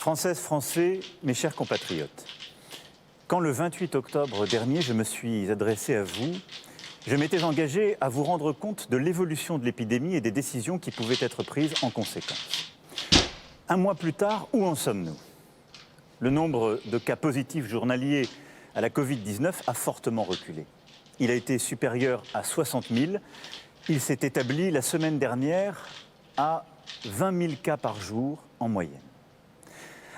Françaises, Français, mes chers compatriotes, quand le 28 octobre dernier, je me suis adressé à vous, je m'étais engagé à vous rendre compte de l'évolution de l'épidémie et des décisions qui pouvaient être prises en conséquence. Un mois plus tard, où en sommes-nous? Le nombre de cas positifs journaliers à la Covid-19 a fortement reculé. Il a été supérieur à 60 000. Il s'est établi la semaine dernière à 20 000 cas par jour en moyenne.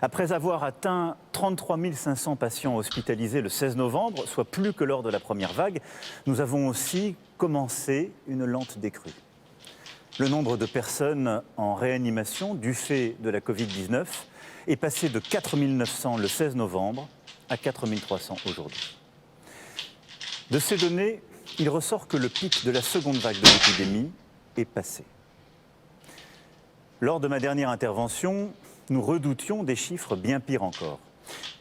Après avoir atteint 33 500 patients hospitalisés le 16 novembre, soit plus que lors de la première vague, nous avons aussi commencé une lente décrue. Le nombre de personnes en réanimation du fait de la Covid-19 est passé de 4 900 le 16 novembre à 4 300 aujourd'hui. De ces données, il ressort que le pic de la seconde vague de l'épidémie est passé. Lors de ma dernière intervention, nous redoutions des chiffres bien pires encore.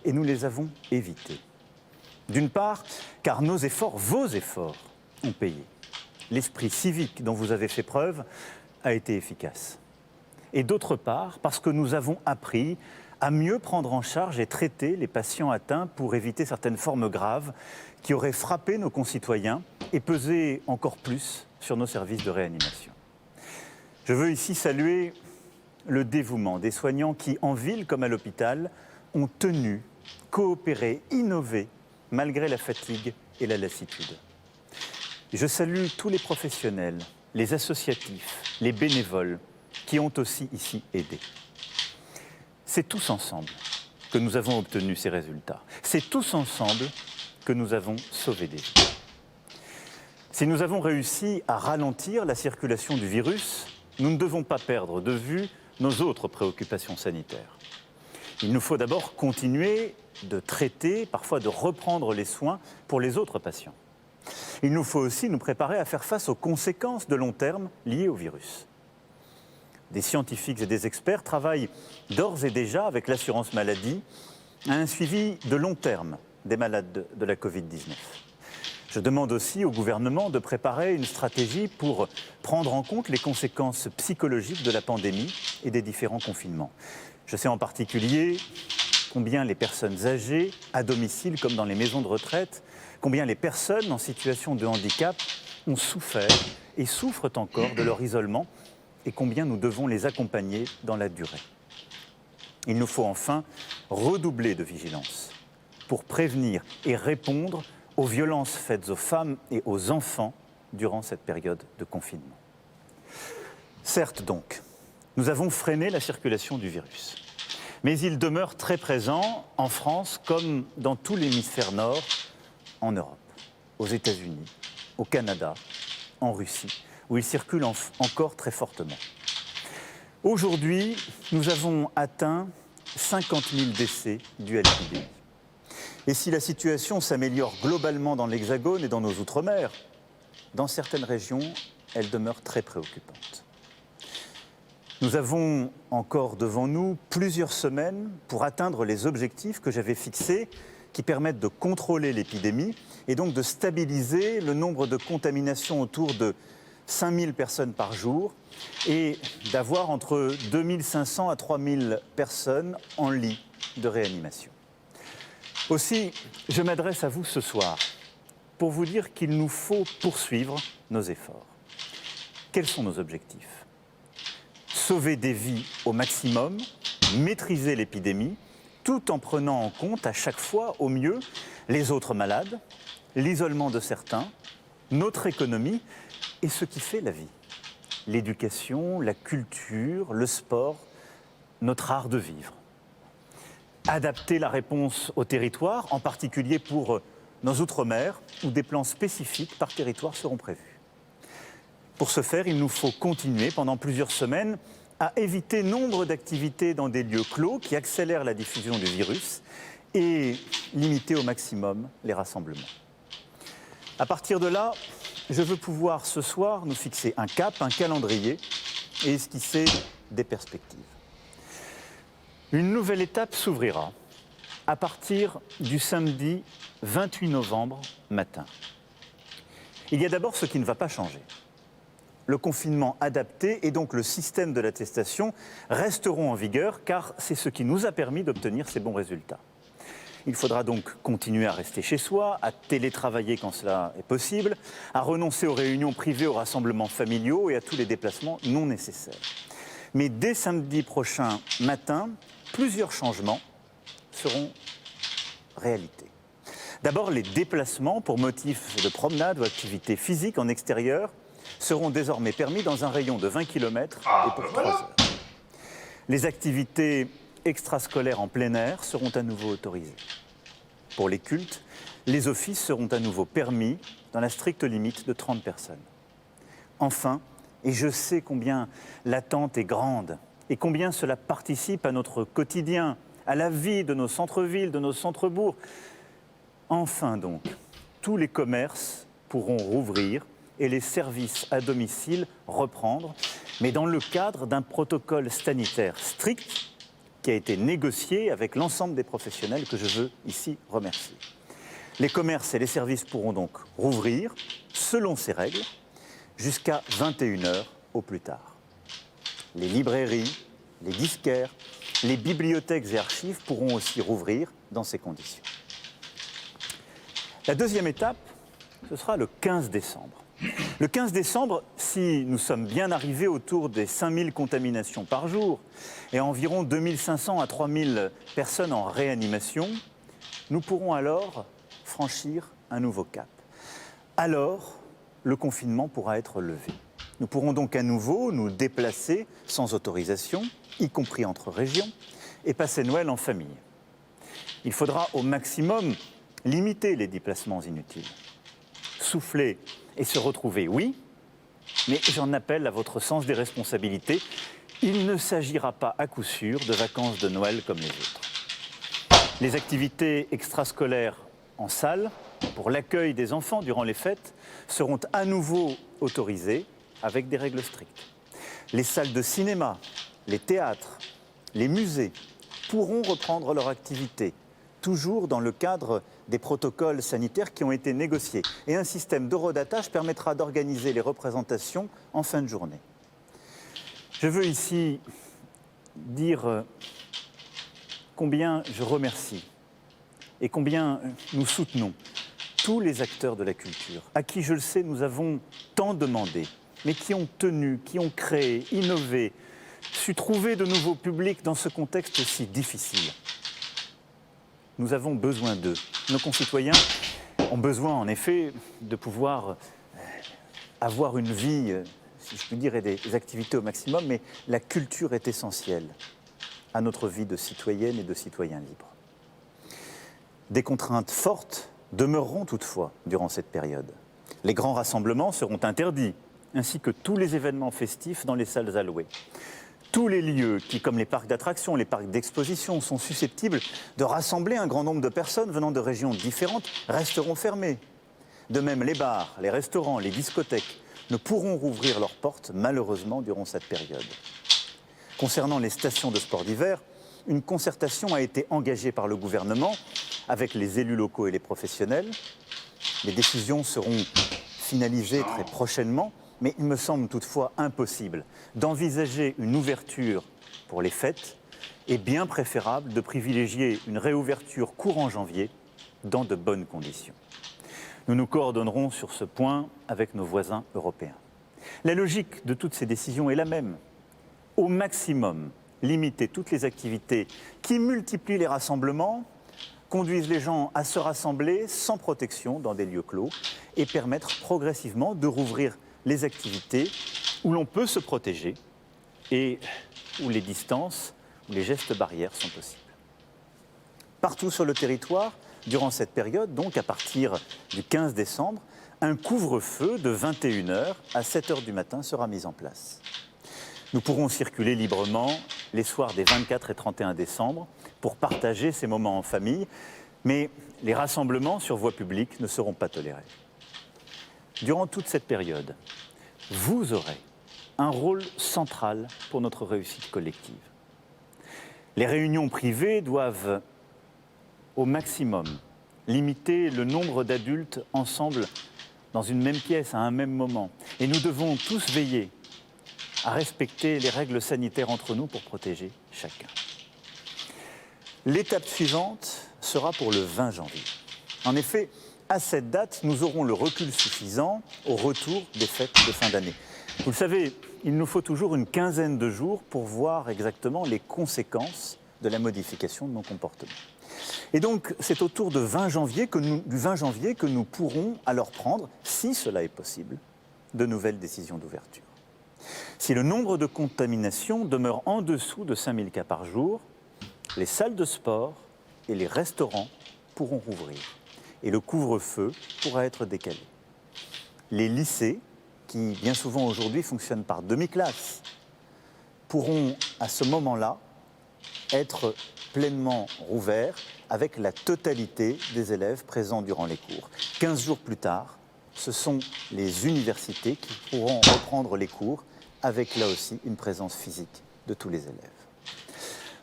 Et nous les avons évités. D'une part, car nos efforts, vos efforts, ont payé. L'esprit civique dont vous avez fait preuve a été efficace. Et d'autre part, parce que nous avons appris à mieux prendre en charge et traiter les patients atteints pour éviter certaines formes graves qui auraient frappé nos concitoyens et pesé encore plus sur nos services de réanimation. Je veux ici saluer le dévouement des soignants qui, en ville comme à l'hôpital, ont tenu, coopéré, innové, malgré la fatigue et la lassitude. Je salue tous les professionnels, les associatifs, les bénévoles, qui ont aussi ici aidé. C'est tous ensemble que nous avons obtenu ces résultats. C'est tous ensemble que nous avons sauvé des vies. Si nous avons réussi à ralentir la circulation du virus, nous ne devons pas perdre de vue nos autres préoccupations sanitaires. Il nous faut d'abord continuer de traiter, parfois de reprendre les soins pour les autres patients. Il nous faut aussi nous préparer à faire face aux conséquences de long terme liées au virus. Des scientifiques et des experts travaillent d'ores et déjà avec l'assurance maladie à un suivi de long terme des malades de la Covid-19. Je demande aussi au gouvernement de préparer une stratégie pour prendre en compte les conséquences psychologiques de la pandémie et des différents confinements. Je sais en particulier combien les personnes âgées, à domicile comme dans les maisons de retraite, combien les personnes en situation de handicap ont souffert et souffrent encore de leur isolement et combien nous devons les accompagner dans la durée. Il nous faut enfin redoubler de vigilance pour prévenir et répondre aux violences faites aux femmes et aux enfants durant cette période de confinement. Certes donc, nous avons freiné la circulation du virus, mais il demeure très présent en France comme dans tout l'hémisphère nord, en Europe, aux États-Unis, au Canada, en Russie, où il circule encore très fortement. Aujourd'hui, nous avons atteint 50 000 décès dus à l'épidémie. Et si la situation s'améliore globalement dans l'Hexagone et dans nos Outre-mer, dans certaines régions, elle demeure très préoccupante. Nous avons encore devant nous plusieurs semaines pour atteindre les objectifs que j'avais fixés qui permettent de contrôler l'épidémie et donc de stabiliser le nombre de contaminations autour de 5 000 personnes par jour et d'avoir entre 2 500 à 3 000 personnes en lit de réanimation. Aussi, je m'adresse à vous ce soir pour vous dire qu'il nous faut poursuivre nos efforts. Quels sont nos objectifs? Sauver des vies au maximum, maîtriser l'épidémie, tout en prenant en compte à chaque fois au mieux les autres malades, l'isolement de certains, notre économie et ce qui fait la vie. L'éducation, la culture, le sport, notre art de vivre. Adapter la réponse au territoire, en particulier pour nos Outre-mer, où des plans spécifiques par territoire seront prévus. Pour ce faire, il nous faut continuer pendant plusieurs semaines à éviter nombre d'activités dans des lieux clos qui accélèrent la diffusion du virus et limiter au maximum les rassemblements. À partir de là, je veux pouvoir ce soir nous fixer un cap, un calendrier et esquisser des perspectives. Une nouvelle étape s'ouvrira à partir du samedi 28 novembre matin. Il y a d'abord ce qui ne va pas changer. le confinement adapté et donc le système de l'attestation resteront en vigueur car c'est ce qui nous a permis d'obtenir ces bons résultats. Il faudra donc continuer à rester chez soi, à télétravailler quand cela est possible, à renoncer aux réunions privées, aux rassemblements familiaux et à tous les déplacements non nécessaires. Mais dès samedi prochain matin, plusieurs changements seront réalité. D'abord, les déplacements pour motifs de promenade ou activité physique en extérieur seront désormais permis dans un rayon de 20 km et pour 3 heures. Les activités extrascolaires en plein air seront à nouveau autorisées. Pour les cultes, les offices seront à nouveau permis dans la stricte limite de 30 personnes. Enfin, et je sais combien l'attente est grande et combien cela participe à notre quotidien, à la vie de nos centres-villes, de nos centres-bourgs, enfin donc, tous les commerces pourront rouvrir et les services à domicile reprendre, mais dans le cadre d'un protocole sanitaire strict qui a été négocié avec l'ensemble des professionnels que je veux ici remercier. Les commerces et les services pourront donc rouvrir, selon ces règles, jusqu'à 21 h au plus tard. Les librairies, les disquaires, les bibliothèques et archives pourront aussi rouvrir dans ces conditions. La deuxième étape, ce sera le 15 décembre. Le 15 décembre, si nous sommes bien arrivés autour des 5000 contaminations par jour et environ 2500 à 3000 personnes en réanimation, nous pourrons alors franchir un nouveau cap. Alors, le confinement pourra être levé. Nous pourrons donc à nouveau nous déplacer sans autorisation, y compris entre régions, et passer Noël en famille. Il faudra au maximum limiter les déplacements inutiles. Souffler et se retrouver, oui, mais j'en appelle à votre sens des responsabilités. Il ne s'agira pas à coup sûr de vacances de Noël comme les autres. Les activités extrascolaires en salle, pour l'accueil des enfants durant les fêtes, seront à nouveau autorisées avec des règles strictes. Les salles de cinéma, les théâtres, les musées pourront reprendre leur activité, toujours dans le cadre des protocoles sanitaires qui ont été négociés. Et un système d'horodatage permettra d'organiser les représentations en fin de journée. Je veux ici dire combien je remercie et combien nous soutenons tous les acteurs de la culture, à qui, je le sais, nous avons tant demandé, mais qui ont tenu, qui ont créé, innové, su trouver de nouveaux publics dans ce contexte si difficile. Nous avons besoin d'eux. Nos concitoyens ont besoin, en effet, de pouvoir avoir une vie, si je puis dire, et des activités au maximum, mais la culture est essentielle à notre vie de citoyenne et de citoyen libre. Des contraintes fortes demeureront toutefois durant cette période. Les grands rassemblements seront interdits, ainsi que tous les événements festifs dans les salles allouées. Tous les lieux qui, comme les parcs d'attractions, les parcs d'exposition, sont susceptibles de rassembler un grand nombre de personnes venant de régions différentes, resteront fermés. De même, les bars, les restaurants, les discothèques ne pourront rouvrir leurs portes, malheureusement, durant cette période. Concernant les stations de sport d'hiver, une concertation a été engagée par le gouvernement avec les élus locaux et les professionnels. Les décisions seront finalisées très prochainement. Mais il me semble toutefois impossible d'envisager une ouverture pour les fêtes et bien préférable de privilégier une réouverture courant janvier dans de bonnes conditions. Nous nous coordonnerons sur ce point avec nos voisins européens. La logique de toutes ces décisions est la même. Au maximum, limiter toutes les activités qui multiplient les rassemblements, conduisent les gens à se rassembler sans protection dans des lieux clos et permettre progressivement de rouvrir les activités où l'on peut se protéger et où les distances, où les gestes barrières sont possibles. Partout sur le territoire, durant cette période, donc à partir du 15 décembre, un couvre-feu de 21 h à 7 h du matin sera mis en place. Nous pourrons circuler librement les soirs des 24 et 31 décembre pour partager ces moments en famille, mais les rassemblements sur voie publique ne seront pas tolérés. Durant toute cette période, vous aurez un rôle central pour notre réussite collective. Les réunions privées doivent, au maximum, limiter le nombre d'adultes ensemble dans une même pièce à un même moment. Et nous devons tous veiller à respecter les règles sanitaires entre nous pour protéger chacun. L'étape suivante sera pour le 20 janvier. En effet, à cette date, nous aurons le recul suffisant au retour des fêtes de fin d'année. Vous le savez, il nous faut toujours une quinzaine de jours pour voir exactement les conséquences de la modification de nos comportements. Et donc, c'est autour du 20 janvier que nous pourrons alors prendre, si cela est possible, de nouvelles décisions d'ouverture. Si le nombre de contaminations demeure en dessous de 5000 cas par jour, les salles de sport et les restaurants pourront rouvrir. Et le couvre-feu pourra être décalé. Les lycées, qui bien souvent aujourd'hui fonctionnent par demi-classe, pourront à ce moment-là être pleinement rouverts avec la totalité des élèves présents durant les cours. 15 jours plus tard, ce sont les universités qui pourront reprendre les cours avec là aussi une présence physique de tous les élèves.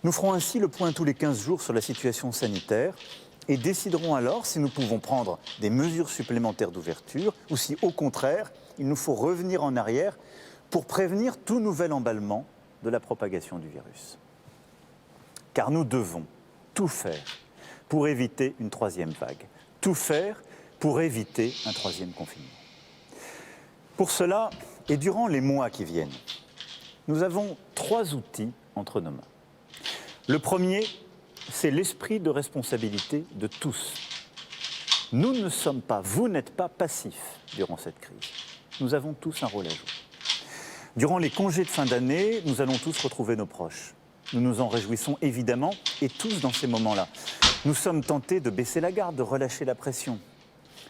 Nous ferons ainsi le point tous les 15 jours sur la situation sanitaire et déciderons alors si nous pouvons prendre des mesures supplémentaires d'ouverture ou si, au contraire, il nous faut revenir en arrière pour prévenir tout nouvel emballement de la propagation du virus. Car nous devons tout faire pour éviter une troisième vague, tout faire pour éviter un troisième confinement. Pour cela, et durant les mois qui viennent, nous avons 3 outils entre nos mains. Le premier, c'est l'esprit de responsabilité de tous. Nous ne sommes pas, vous n'êtes pas passifs durant cette crise. Nous avons tous un rôle à jouer. Durant les congés de fin d'année, nous allons tous retrouver nos proches. Nous nous en réjouissons évidemment, et tous dans ces moments-là. Nous sommes tentés de baisser la garde, de relâcher la pression.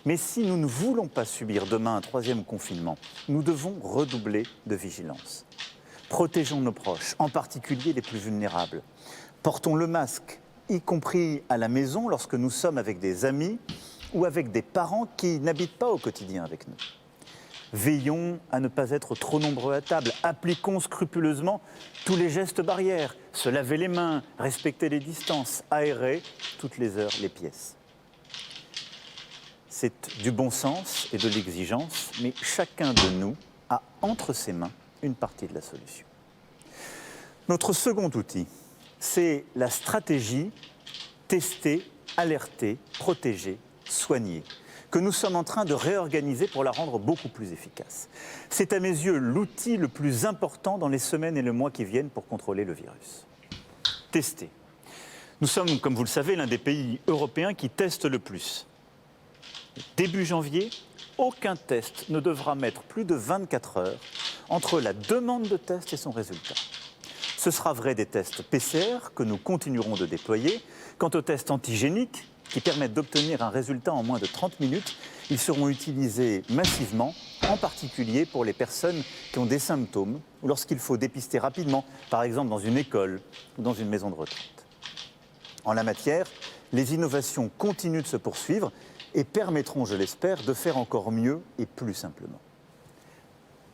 Mais si nous ne voulons pas subir demain un troisième confinement, nous devons redoubler de vigilance. Protégeons nos proches, en particulier les plus vulnérables. Portons le masque, y compris à la maison lorsque nous sommes avec des amis ou avec des parents qui n'habitent pas au quotidien avec nous. Veillons à ne pas être trop nombreux à table. Appliquons scrupuleusement tous les gestes barrières. Se laver les mains, respecter les distances, aérer toutes les heures les pièces. C'est du bon sens et de l'exigence, mais chacun de nous a entre ses mains une partie de la solution. Notre second outil, c'est la stratégie tester, alerter, protéger, soigner, que nous sommes en train de réorganiser pour la rendre beaucoup plus efficace. C'est à mes yeux l'outil le plus important dans les semaines et les mois qui viennent pour contrôler le virus. Tester. Nous sommes, comme vous le savez, l'un des pays européens qui testent le plus. Début janvier, aucun test ne devra mettre plus de 24 heures entre la demande de test et son résultat. Ce sera vrai des tests PCR que nous continuerons de déployer. Quant aux tests antigéniques, qui permettent d'obtenir un résultat en moins de 30 minutes, ils seront utilisés massivement, en particulier pour les personnes qui ont des symptômes ou lorsqu'il faut dépister rapidement, par exemple dans une école ou dans une maison de retraite. En la matière, les innovations continuent de se poursuivre et permettront, je l'espère, de faire encore mieux et plus simplement.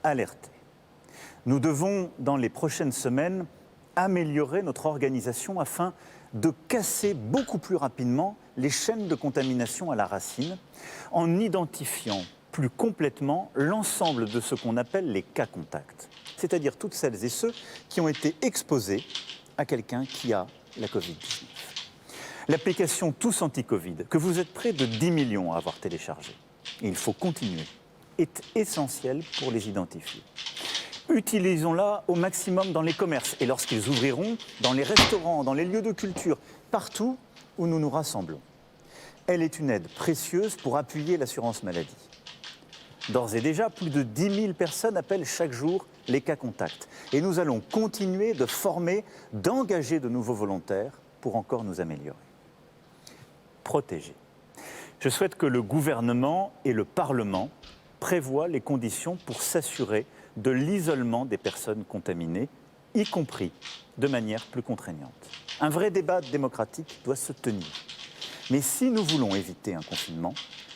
Alerter. Nous devons, dans les prochaines semaines, améliorer notre organisation afin de casser beaucoup plus rapidement les chaînes de contamination à la racine en identifiant plus complètement l'ensemble de ce qu'on appelle les cas contacts, c'est-à-dire toutes celles et ceux qui ont été exposés à quelqu'un qui a la Covid-19. L'application Tous Anti-Covid, que vous êtes près de 10 millions à avoir téléchargée, et il faut continuer, est essentielle pour les identifier. Utilisons-la au maximum dans les commerces et lorsqu'ils ouvriront, dans les restaurants, dans les lieux de culture, partout où nous nous rassemblons. Elle est une aide précieuse pour appuyer l'assurance maladie. D'ores et déjà, plus de 10 000 personnes appellent chaque jour les cas contacts. Et nous allons continuer de former, d'engager de nouveaux volontaires pour encore nous améliorer. Protéger. Je souhaite que le gouvernement et le Parlement prévoient les conditions pour s'assurer de l'isolement des personnes contaminées, y compris de manière plus contraignante. Un vrai débat démocratique doit se tenir. Mais si nous voulons éviter un confinement,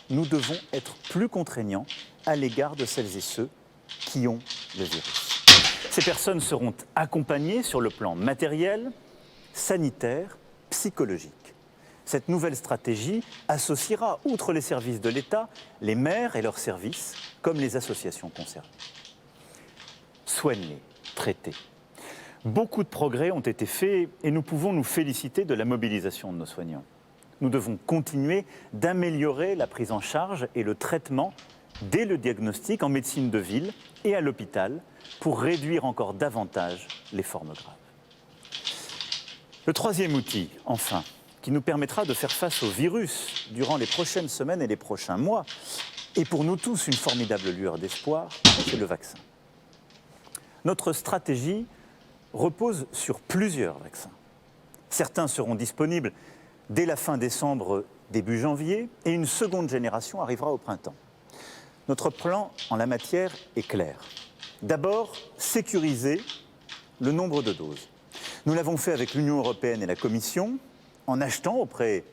nous devons être plus contraignants à l'égard de celles et ceux qui ont le virus. Ces personnes seront accompagnées sur le plan matériel, sanitaire, psychologique. Cette nouvelle stratégie associera, outre les services de l'État, les maires et leurs services, comme les associations concernées. Soignez, traitez. Beaucoup de progrès ont été faits et nous pouvons nous féliciter de la mobilisation de nos soignants. Nous devons continuer d'améliorer la prise en charge et le traitement dès le diagnostic en médecine de ville et à l'hôpital pour réduire encore davantage les formes graves. Le troisième outil, enfin, qui nous permettra de faire face au virus durant les prochaines semaines et les prochains mois, et pour nous tous une formidable lueur d'espoir, c'est le vaccin. Notre stratégie repose sur plusieurs vaccins. Certains seront disponibles dès la fin décembre, début janvier, et une seconde génération arrivera au printemps. Notre plan en la matière est clair. D'abord, sécuriser le nombre de doses. Nous l'avons fait avec l'Union européenne et la Commission, en achetant auprès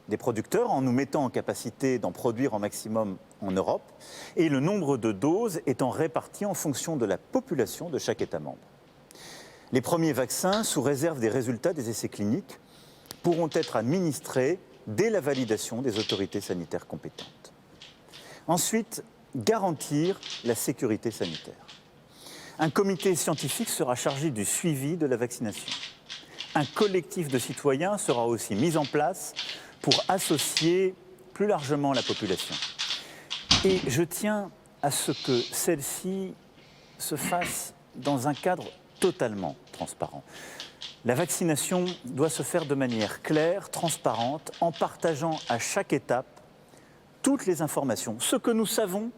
des producteurs, en nous mettant en capacité d'en produire en maximum en Europe, et le nombre de doses étant réparti en fonction de la population de chaque État membre. Les premiers vaccins, sous réserve des résultats des essais cliniques, pourront être administrés dès la validation des autorités sanitaires compétentes. Ensuite, garantir la sécurité sanitaire. Un comité scientifique sera chargé du suivi de la vaccination. Un collectif de citoyens sera aussi mis en place pour associer plus largement la population. Et je tiens à ce que celle-ci se fasse dans un cadre totalement transparent. La vaccination doit se faire de manière claire, transparente, en partageant à chaque étape toutes les informations, ce que nous savons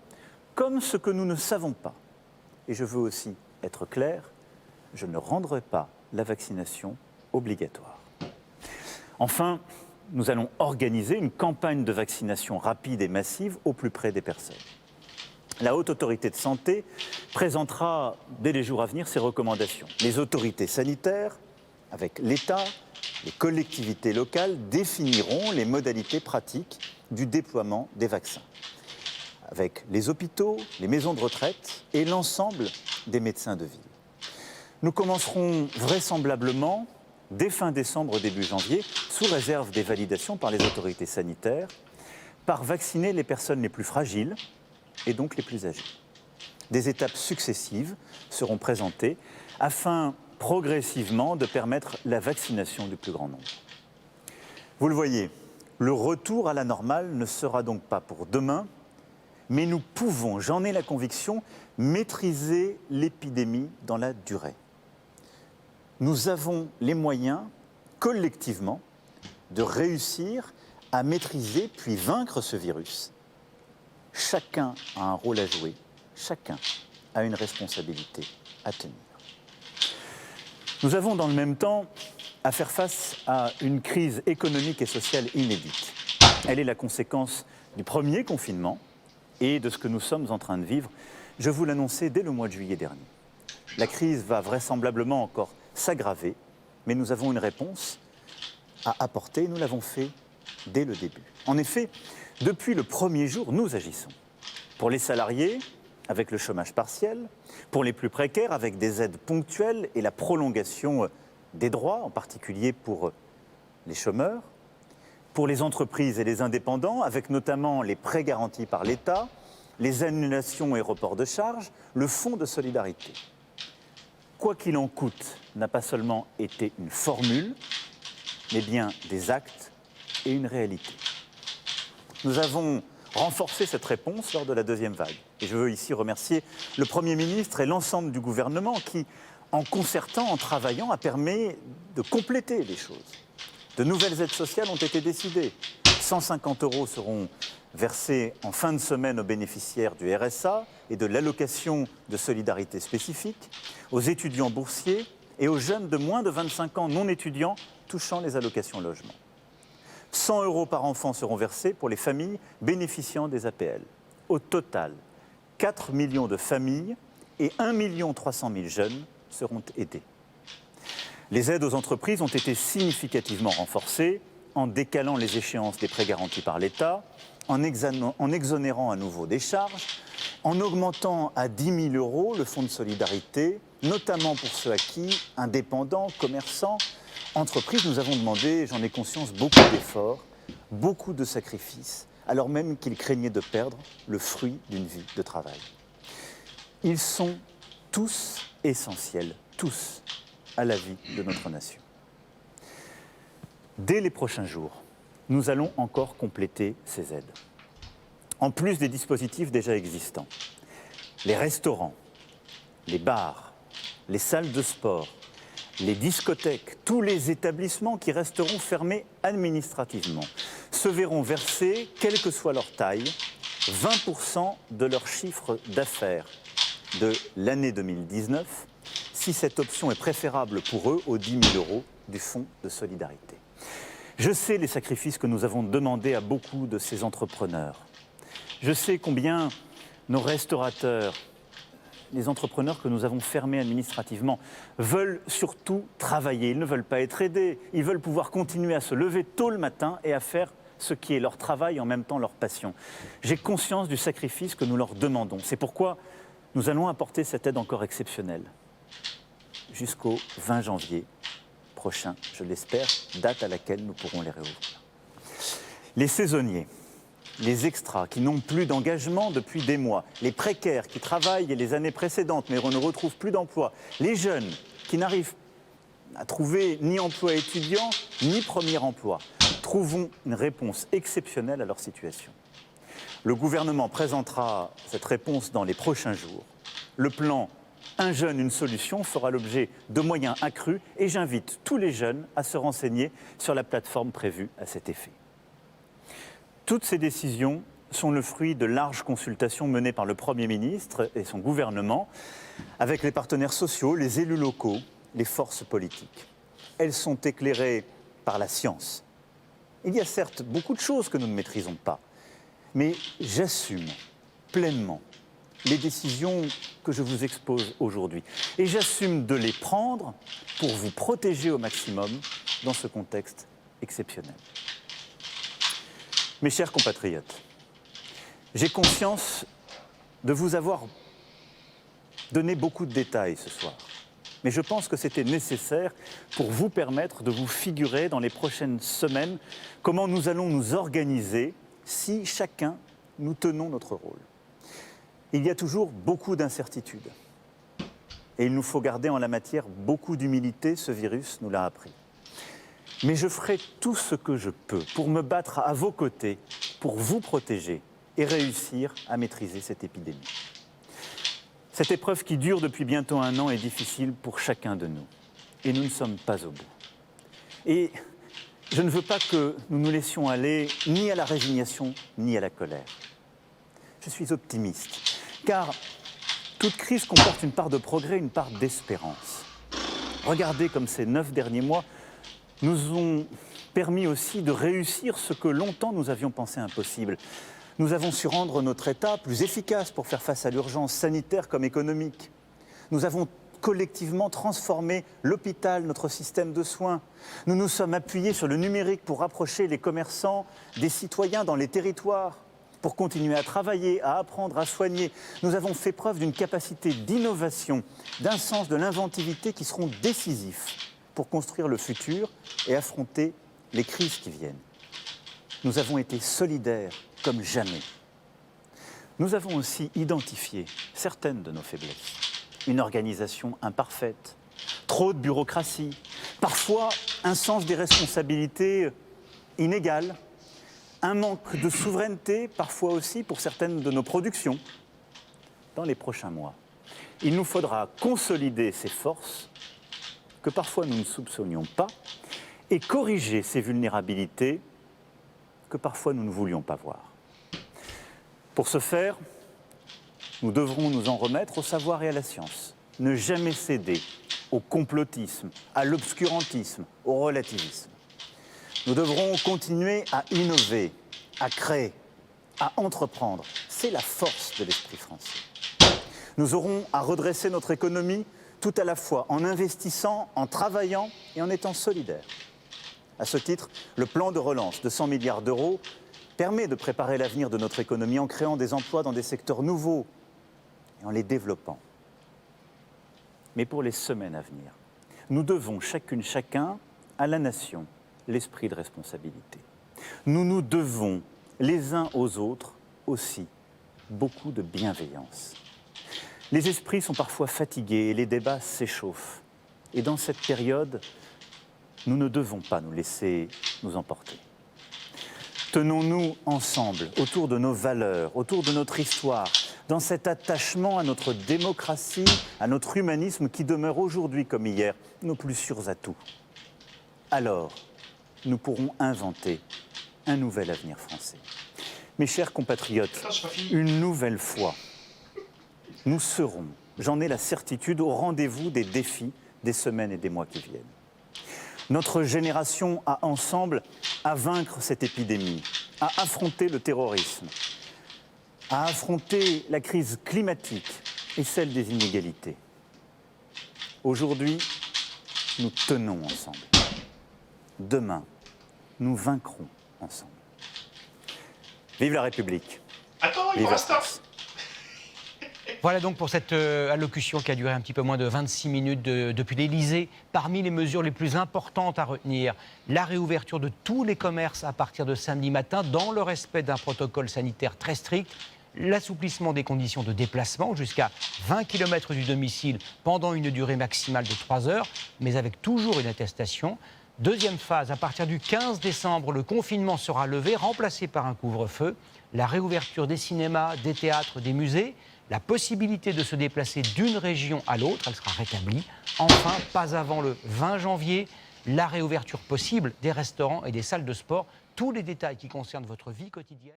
comme ce que nous ne savons pas. Et je veux aussi être clair, je ne rendrai pas la vaccination obligatoire. Enfin, nous allons organiser une campagne de vaccination rapide et massive au plus près des personnes. La Haute Autorité de Santé présentera dès les jours à venir ses recommandations. Les autorités sanitaires, avec l'État, les collectivités locales, définiront les modalités pratiques du déploiement des vaccins, avec les hôpitaux, les maisons de retraite et l'ensemble des médecins de ville. Nous commencerons vraisemblablement dès fin décembre, début janvier, sous réserve des validations par les autorités sanitaires, par vacciner les personnes les plus fragiles et donc les plus âgées. Des étapes successives seront présentées afin progressivement de permettre la vaccination du plus grand nombre. Vous le voyez, le retour à la normale ne sera donc pas pour demain, mais nous pouvons, j'en ai la conviction, maîtriser l'épidémie dans la durée. Nous avons les moyens, collectivement, de réussir à maîtriser puis vaincre ce virus. Chacun a un rôle à jouer, chacun a une responsabilité à tenir. Nous avons dans le même temps à faire face à une crise économique et sociale inédite. Elle est la conséquence du premier confinement et de ce que nous sommes en train de vivre. Je vous l'annonçais dès le mois de juillet dernier. La crise va vraisemblablement encore s'aggraver, mais nous avons une réponse à apporter et nous l'avons fait dès le début. En effet, depuis le premier jour, nous agissons. Pour les salariés, avec le chômage partiel, pour les plus précaires, avec des aides ponctuelles et la prolongation des droits, en particulier pour les chômeurs, pour les entreprises et les indépendants, avec notamment les prêts garantis par l'État, les annulations et reports de charges, le fonds de solidarité. Quoi qu'il en coûte n'a pas seulement été une formule, mais bien des actes et une réalité. Nous avons renforcé cette réponse lors de la deuxième vague. Et je veux ici remercier le Premier ministre et l'ensemble du gouvernement qui, en concertant, en travaillant, a permis de compléter les choses. De nouvelles aides sociales ont été décidées. 150 € seront versés en fin de semaine aux bénéficiaires du RSA et de l'allocation de solidarité spécifique, aux étudiants boursiers et aux jeunes de moins de 25 ans non étudiants touchant les allocations logement. 100 € par enfant seront versés pour les familles bénéficiant des APL. Au total, 4 millions de familles et 1 300 000 jeunes seront aidés. Les aides aux entreprises ont été significativement renforcées en décalant les échéances des prêts garantis par l'État, en exonérant à nouveau des charges, en augmentant à 10 000 € le fonds de solidarité, notamment pour ceux à qui, indépendants, commerçants, entreprises, nous avons demandé, j'en ai conscience, beaucoup d'efforts beaucoup de sacrifices, alors même qu'ils craignaient de perdre le fruit d'une vie de travail. Ils sont tous essentiels, tous, à la vie de notre nation. Dès les prochains jours, nous allons encore compléter ces aides. En plus des dispositifs déjà existants, les restaurants, les bars, les salles de sport, les discothèques, tous les établissements qui resteront fermés administrativement se verront verser, quelle que soit leur taille, 20% de leur chiffre d'affaires de l'année 2019, si cette option est préférable pour eux aux 10 000 € du Fonds de solidarité. Je sais les sacrifices que nous avons demandés à beaucoup de ces entrepreneurs. Je sais combien nos restaurateurs, les entrepreneurs que nous avons fermés administrativement, veulent surtout travailler. Ils ne veulent pas être aidés. Ils veulent pouvoir continuer à se lever tôt le matin et à faire ce qui est leur travail et en même temps leur passion. J'ai conscience du sacrifice que nous leur demandons. C'est pourquoi nous allons apporter cette aide encore exceptionnelle jusqu'au 20 janvier prochain, je l'espère, date à laquelle nous pourrons les réouvrir. Les saisonniers, les extras qui n'ont plus d'engagement depuis des mois, les précaires qui travaillent les années précédentes mais ne retrouvent plus d'emploi, les jeunes qui n'arrivent à trouver ni emploi étudiant ni premier emploi, trouvons une réponse exceptionnelle à leur situation. Le gouvernement présentera cette réponse dans les prochains jours. Le plan « Un jeune, une solution » fera l'objet de moyens accrus et j'invite tous les jeunes à se renseigner sur la plateforme prévue à cet effet. Toutes ces décisions sont le fruit de larges consultations menées par le Premier ministre et son gouvernement avec les partenaires sociaux, les élus locaux, les forces politiques. Elles sont éclairées par la science. Il y a certes beaucoup de choses que nous ne maîtrisons pas, mais j'assume pleinement les décisions que je vous expose aujourd'hui. Et j'assume de les prendre pour vous protéger au maximum dans ce contexte exceptionnel. Mes chers compatriotes, j'ai conscience de vous avoir donné beaucoup de détails ce soir. Mais je pense que c'était nécessaire pour vous permettre de vous figurer dans les prochaines semaines comment nous allons nous organiser si chacun nous tenons notre rôle. Il y a toujours beaucoup d'incertitudes. Et il nous faut garder en la matière beaucoup d'humilité, ce virus nous l'a appris. Mais je ferai tout ce que je peux pour me battre à vos côtés, pour vous protéger et réussir à maîtriser cette épidémie. Cette épreuve qui dure depuis bientôt 1 an est difficile pour chacun de nous. Et nous ne sommes pas au bout. Et je ne veux pas que nous nous laissions aller ni à la résignation, ni à la colère. Je suis optimiste, car toute crise comporte une part de progrès, une part d'espérance. Regardez comme ces 9 derniers mois nous ont permis aussi de réussir ce que longtemps nous avions pensé impossible. Nous avons su rendre notre État plus efficace pour faire face à l'urgence sanitaire comme économique. Nous avons collectivement transformé l'hôpital, notre système de soins. Nous nous sommes appuyés sur le numérique pour rapprocher les commerçants des citoyens dans les territoires, pour continuer à travailler, à apprendre, à soigner. Nous avons fait preuve d'une capacité d'innovation, d'un sens de l'inventivité qui seront décisifs pour construire le futur et affronter les crises qui viennent. Nous avons été solidaires comme jamais. Nous avons aussi identifié certaines de nos faiblesses. Une organisation imparfaite, trop de bureaucratie, parfois un sens des responsabilités inégal, un manque de souveraineté, parfois aussi pour certaines de nos productions. Dans les prochains mois, il nous faudra consolider ces forces que parfois nous ne soupçonnions pas et corriger ces vulnérabilités que parfois nous ne voulions pas voir. Pour ce faire, nous devrons nous en remettre au savoir et à la science. Ne jamais céder au complotisme, à l'obscurantisme, au relativisme. Nous devrons continuer à innover, à créer, à entreprendre. C'est la force de l'esprit français. Nous aurons à redresser notre économie tout à la fois en investissant, en travaillant et en étant solidaires. À ce titre, le plan de relance de 100 milliards d'euros permet de préparer l'avenir de notre économie en créant des emplois dans des secteurs nouveaux et en les développant. Mais pour les semaines à venir, nous devons chacune, chacun, à la nation, l'esprit de responsabilité. Nous nous devons les uns aux autres aussi beaucoup de bienveillance. Les esprits sont parfois fatigués et les débats s'échauffent. Et dans cette période, nous ne devons pas nous laisser nous emporter. Tenons-nous ensemble autour de nos valeurs, autour de notre histoire, dans cet attachement à notre démocratie, à notre humanisme qui demeure aujourd'hui comme hier nos plus sûrs atouts. Alors, nous pourrons inventer un nouvel avenir français. Mes chers compatriotes, une nouvelle fois, nous serons, j'en ai la certitude, au rendez-vous des défis des semaines et des mois qui viennent. Notre génération a ensemble à vaincre cette épidémie, à affronter le terrorisme, à affronter la crise climatique et celle des inégalités. Aujourd'hui, nous tenons ensemble. Demain, nous vaincrons ensemble. Vive la République. Attends, il Vive me la reste un. France. Voilà donc pour cette allocution qui a duré un petit peu moins de 26 minutes depuis l'Élysée. Parmi les mesures les plus importantes à retenir, la réouverture de tous les commerces à partir de samedi matin dans le respect d'un protocole sanitaire très strict, l'assouplissement des conditions de déplacement jusqu'à 20 km du domicile pendant une durée maximale de 3 heures, mais avec toujours une attestation. Deuxième phase, à partir du 15 décembre, le confinement sera levé, remplacé par un couvre-feu. La réouverture des cinémas, des théâtres, des musées. La possibilité de se déplacer d'une région à l'autre, elle sera rétablie. Enfin, pas avant le 20 janvier, la réouverture possible des restaurants et des salles de sport. Tous les détails qui concernent votre vie quotidienne.